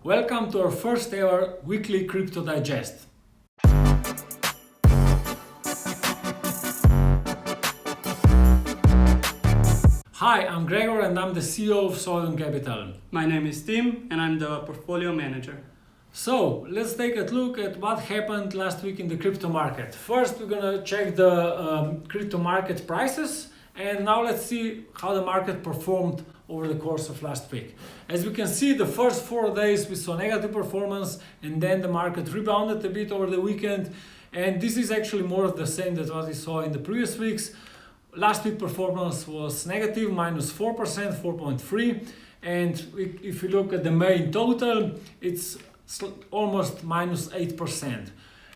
Welcome to our first ever weekly Crypto Digest. Hi, I'm Gregor and I'm the CEO of Solidum Capital. My name is Tim and I'm the portfolio manager. So, let's take a look at what happened last week in the crypto market. First, we're gonna check the crypto market prices, and now let's see how the market performed over the course of last week. As we can see, the first 4 days we saw negative performance, and then the market rebounded a bit over the weekend, and this is actually more of the same as what we saw in the previous weeks. Last week performance was negative, minus 4%, 4.3, and if you look at the main total, it's almost minus 8%.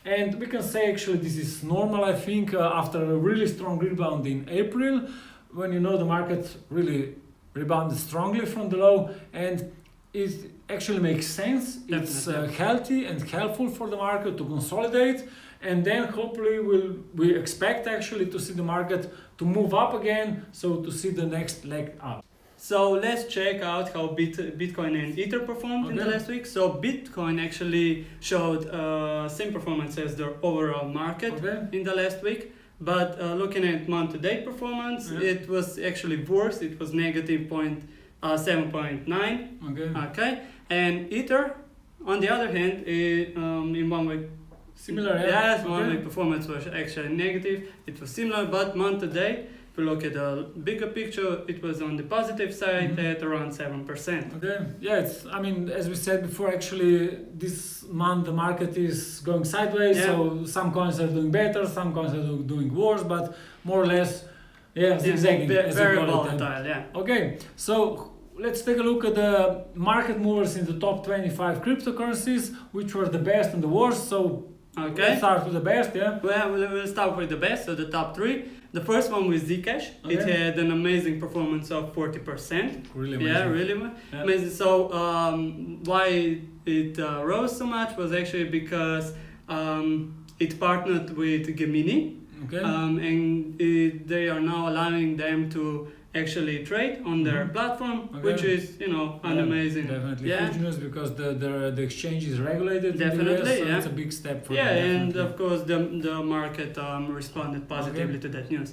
And we can say actually this is normal, I think, after a really strong rebound in April, when the market really rebounded strongly from the low, and it actually makes sense. It's healthy and helpful for the market to consolidate, and then hopefully we expect actually to see the market to move up again, so to see the next leg up. So let's check out how Bitcoin and Ether performed in the last week. So Bitcoin actually showed same performance as the overall market in the last week. But looking at month-to-date performance, it was actually worse. It was negative 7.9. Okay. And Ether, on the other hand, in 1 week, similar. Yes, 1 week performance was actually negative. It was similar, but month-to-date, if you look at the bigger picture, it was on the positive side at around 7%. Okay. Yeah, as we said before, actually this month the market is going sideways. Yeah. So some coins are doing better, some coins are doing worse, but more or less, zigzagging. Very volatile, yeah. Okay, so let's take a look at the market movers in the top 25 cryptocurrencies, which were the best and the worst. So let's start with the best, yeah? Well, we'll start with the best, so the top 3. The first one was Zcash. It had an amazing performance of 40%. Really amazing. Yeah, really amazing. So why it rose so much was actually because it partnered with Gemini. And they are now allowing them to actually trade on their platform, which is, an amazing. Definitely huge news, because the exchange is regulated. Definitely, in the US, so it's a big step for them. And of course the market responded positively to that news.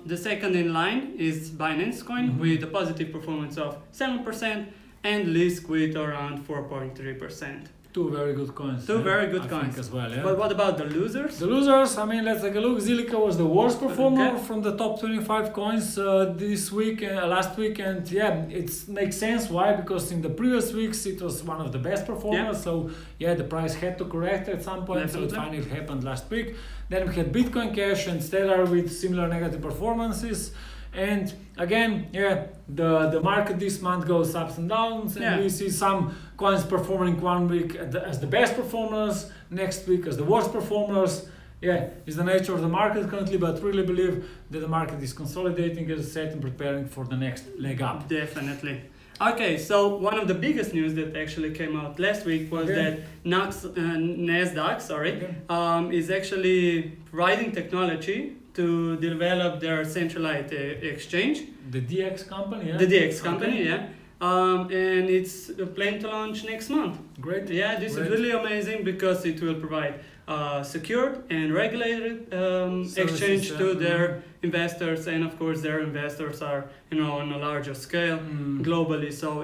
The second in line is Binance Coin with a positive performance of 7% and Lisk with around 4.3%. Two very good coins. Very good coins as well. Yeah. But what about the losers? The losers, let's take a look. Zilliqa was the worst performer from the top 25 coins this week, last week, and it makes sense. Why? Because in the previous weeks it was one of the best performers. So the price had to correct at some point. So it finally happened last week. Then we had Bitcoin Cash and Stellar with similar negative performances. And again, the market this month goes ups and downs, and we see some coins performing 1 week as the best performers, next week as the worst performers. It's the nature of the market currently, but really believe that the market is consolidating, as I said, and preparing for the next leg up. Definitely. Okay, so one of the biggest news that actually came out last week was that NASDAQ, is actually providing technology to develop their centralized exchange. The DX company, The DX company, and it's planned to launch next month. Great. This is really amazing, because it will provide secured and regulated exchange to their investors, and of course their investors are on a larger scale globally. So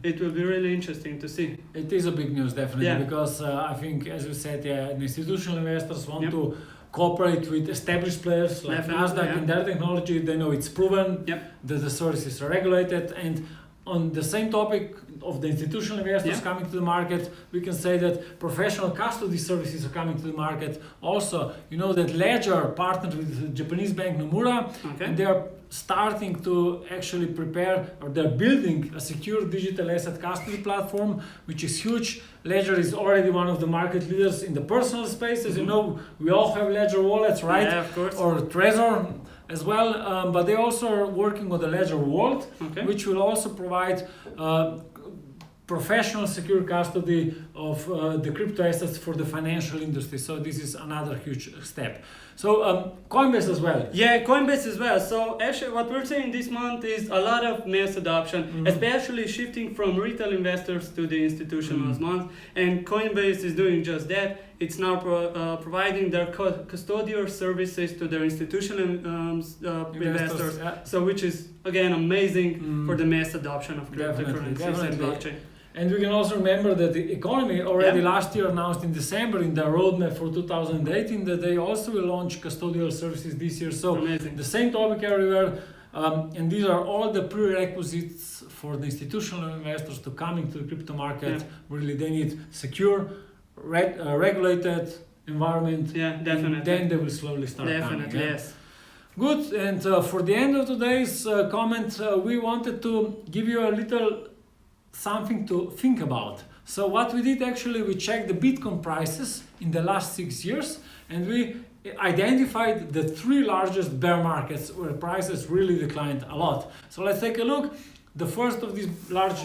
it will be really interesting to see. It is a big news, definitely, because I think, as you said, the institutional investors want to cooperate with established players like NASDAQ and their technology. They know it's proven that the services are regulated. And on the same topic of the institutional investors coming to the market, we can say that professional custody services are coming to the market. Also, that Ledger partnered with the Japanese bank Nomura, and they are starting to actually prepare, or they're building a secure digital asset custody platform, which is huge. Ledger is already one of the market leaders in the personal space. As you know, we all have Ledger wallets, right? Yeah, of course. Or Trezor as well, but they also are working on the Ledger Vault, which will also provide professional secure custody of the crypto assets for the financial industry. So this is another huge step. So Coinbase as well. Yeah, Coinbase as well. So actually what we're seeing this month is a lot of mass adoption, especially shifting from retail investors to the institutional ones. And Coinbase is doing just that. It's now providing their custodial services to their institutional investors. Yeah. So which is again amazing for the mass adoption of cryptocurrencies and blockchain. And we can also remember that the economy already last year announced in December in their roadmap for 2018 that they also will launch custodial services this year. So amazing. The same topic everywhere. And these are all the prerequisites for the institutional investors to come into the crypto market. Really, they need secure, regulated environment. Yeah, definitely. And then they will slowly start coming. Definitely, yes. Good. And for the end of today's comment, we wanted to give you a little something to think about. So what we did actually, we checked the Bitcoin prices in the last 6 years, and we identified the 3 largest bear markets where prices really declined a lot. So let's take a look. The first of these large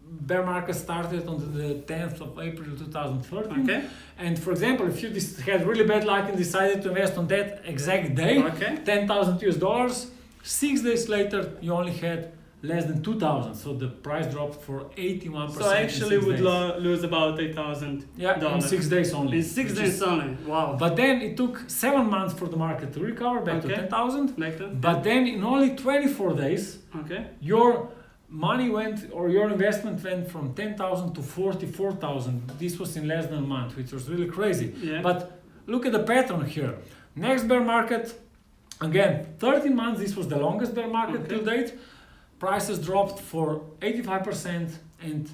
bear markets started on the 10th of April 2013. Okay. And for example, if you had really bad luck and decided to invest on that exact day, $10,000 US, 6 days later you only had less than 2,000, so the price dropped for 81%. So I actually would lose about $8,000. Yeah, in 6 days only. In 6 days only, wow. But then it took 7 months for the market to recover back to 10,000. But then in only 24 days, your money went, or your investment went from 10,000 to 44,000. This was in less than a month, which was really crazy. Yeah. But look at the pattern here. Next bear market, again, 13 months, this was the longest bear market till date. Prices dropped for 85% and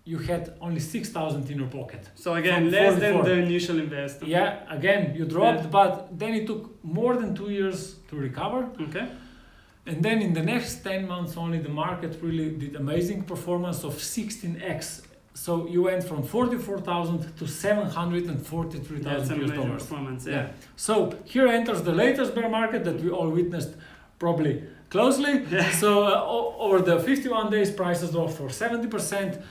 you had only 6,000 in your pocket. So again, less than the initial investment. Yeah, again, you dropped, but then it took more than 2 years to recover. Okay. And then in the next 10 months only, the market really did amazing performance of 16x. So you went from 44,000 to 743,000 That's an amazing $. performance, yeah. So here enters the latest bear market that we all witnessed probably closely. So over the 51 days, prices dropped for 70%.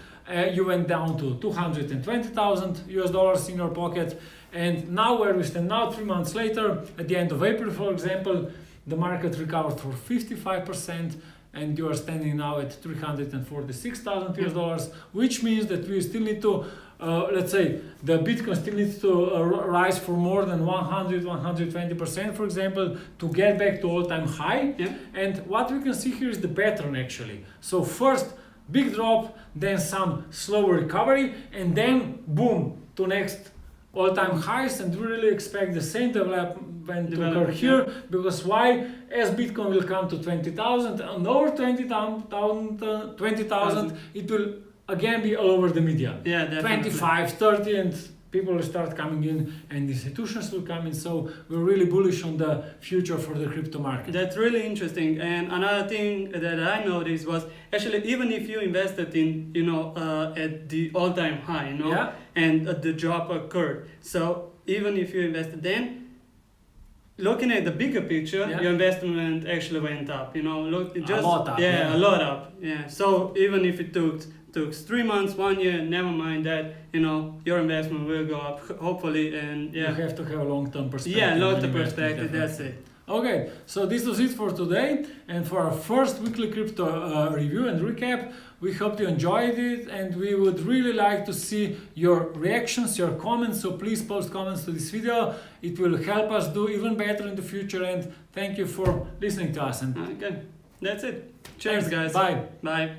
You went down to 220,000 US in your pocket. And now where we stand now, 3 months later, at the end of April, for example, the market recovered for 55%, and you are standing now at 346,000 US, which means that we still need to, let's say, the Bitcoin still needs to rise for more than 100-120%, for example, to get back to all-time high. Yeah. And what we can see here is the pattern actually. So first, big drop, then some slower recovery, and then boom, to next all-time highs, and we really expect the same development to occur here, because why? As Bitcoin will come to 20,000 and over 20,000, it will again be all over the media. Yeah, definitely. 25, 30, and people will start coming in and institutions will come in. So we're really bullish on the future for the crypto market. That's really interesting. And another thing that I noticed was actually even if you invested in, at the all-time high, and the drop occurred. So even if you invested then, looking at the bigger picture, your investment actually went up. A lot up. A lot up. Yeah. So even if it took 3 months, 1 year, never mind that, your investment will go up, hopefully, and You have to have a long-term perspective. Yeah, long-term perspective, that's it. Okay, so this was it for today, and for our first weekly crypto review and recap. We hope you enjoyed it, and we would really like to see your reactions, your comments, so please post comments to this video. It will help us do even better in the future, and thank you for listening to us. And okay, that's it. Cheers, guys. Bye. Bye.